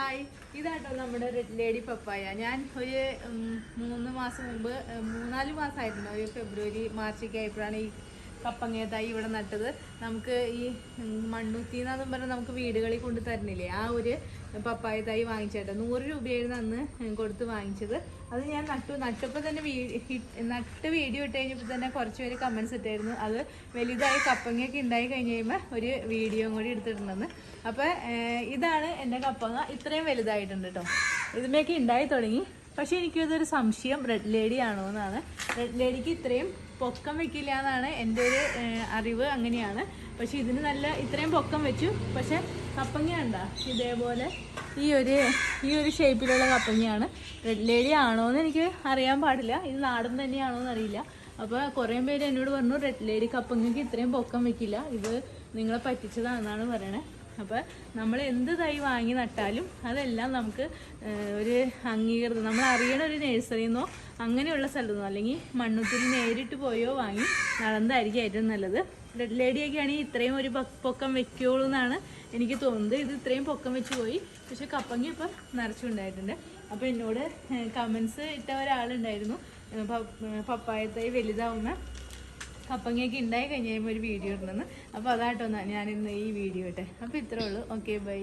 Hi, ഇതാട്ടോ നമ്മുടെ red lady പപ്പായ. ഞാൻ ഒരു 3 മാസം മുമ്പ് 3-4 മാസമായിരുന്നു, ഒരു ഫെബ്രുവരി മാർച്ചൊക്കെ ആയപ്പോഴാണ് ഈ കപ്പങ്ങ തൈ ഇവിടെ നട്ടത്. നമുക്ക് ഈ മണ്ണുത്തിന്നെന്നും പറഞ്ഞാൽ നമുക്ക് വീടുകളിൽ കൊണ്ട് തരുന്നില്ലേ, ആ ഒരു പപ്പായ തൈ വാങ്ങിച്ചേട്ടോ. 100 രൂപയായിരുന്നു അന്ന് കൊടുത്ത് വാങ്ങിച്ചത്. അത് ഞാൻ നട്ടപ്പോൾ തന്നെ നട്ട് വീഡിയോ ഇട്ട് കഴിഞ്ഞപ്പോൾ തന്നെ കുറച്ച് പേര് കമൻസ് ഇട്ടായിരുന്നു, അത് വലുതായി കപ്പങ്ങയൊക്കെ ഉണ്ടായി കഴിഞ്ഞ് കഴിയുമ്പോൾ ഒരു വീഡിയോ കൂടി എടുത്തിട്ടുണ്ടെന്ന്. അപ്പോൾ ഇതാണ് എൻ്റെ കപ്പങ്ങ. ഇത്രയും വലുതായിട്ടുണ്ട് കേട്ടോ. ഇതിന്മേക്ക് ഉണ്ടായി തുടങ്ങി. പക്ഷേ എനിക്കിതൊരു സംശയം, റെഡ് ലേഡി ആണോ എന്നാണ്. റെഡ് ലേഡിക്ക് ഇത്രയും പൊക്കം വെക്കില്ല എന്നാണ് എൻ്റെ ഒരു അറിവ്, അങ്ങനെയാണ്. പക്ഷെ ഇതിന് ഇത്രയും പൊക്കം വെച്ചു. പക്ഷെ കപ്പങ്ങ ഉണ്ടാ ഇതേപോലെ ഈ ഒരു ഷേപ്പിലുള്ള കപ്പങ്ങയാണ്. റെഡ് ലേഡി ആണോ എന്ന് എനിക്ക് അറിയാൻ പാടില്ല, ഇത് നാടൻ തന്നെയാണോ എന്നറിയില്ല. അപ്പോൾ കുറേ പേര് എന്നോട് പറഞ്ഞു റെഡ് ലേഡി കപ്പങ്ങയ്ക്ക് ഇത്രയും പൊക്കം വെക്കില്ല, ഇത് നിങ്ങളെ പറ്റിച്ചതാണെന്നാണ് പറയണേ. അപ്പോൾ നമ്മൾ എന്ത് തൈ വാങ്ങി നട്ടാലും അതെല്ലാം നമുക്ക് ഒരു അംഗീകൃതം, നമ്മൾ അറിയണ ഒരു നഴ്സറിയിൽ നിന്നോ അങ്ങനെയുള്ള സ്ഥലത്തു നിന്നോ അല്ലെങ്കിൽ മണ്ണുത്തിൽ നേരിട്ട് പോയോ വാങ്ങി നടന്നതായിരിക്കും ഏറ്റവും നല്ലത്. റെഡ് ലേഡിയൊക്കെ ആണെങ്കിൽ ഇത്രയും ഒരു പൊക്കം വെക്കുള്ളൂ എന്നാണ് എനിക്ക് തോന്നുന്നത്. ഇത് ഇത്രയും പൊക്കം വെച്ച് പോയി. പക്ഷെ കപ്പങ്ങ ഇപ്പം നിറച്ചുണ്ടായിട്ടുണ്ട്. അപ്പോൾ എന്നോട് കമൻസ് ഇട്ട ഒരാളുണ്ടായിരുന്നു, പപ്പായ തൈ വലുതാവുന്ന കപ്പങ്ങയൊക്കെ ഉണ്ടായി കഴിഞ്ഞ് കഴിയുമ്പോൾ ഒരു വീഡിയോ ഇടണമെന്ന്. അപ്പോൾ അതാട്ടോ ഞാൻ ഇന്ന് ഈ വീഡിയോ ഇട്ടെ. അപ്പോൾ ഇത്രേ ഉള്ളൂ. Okay, by.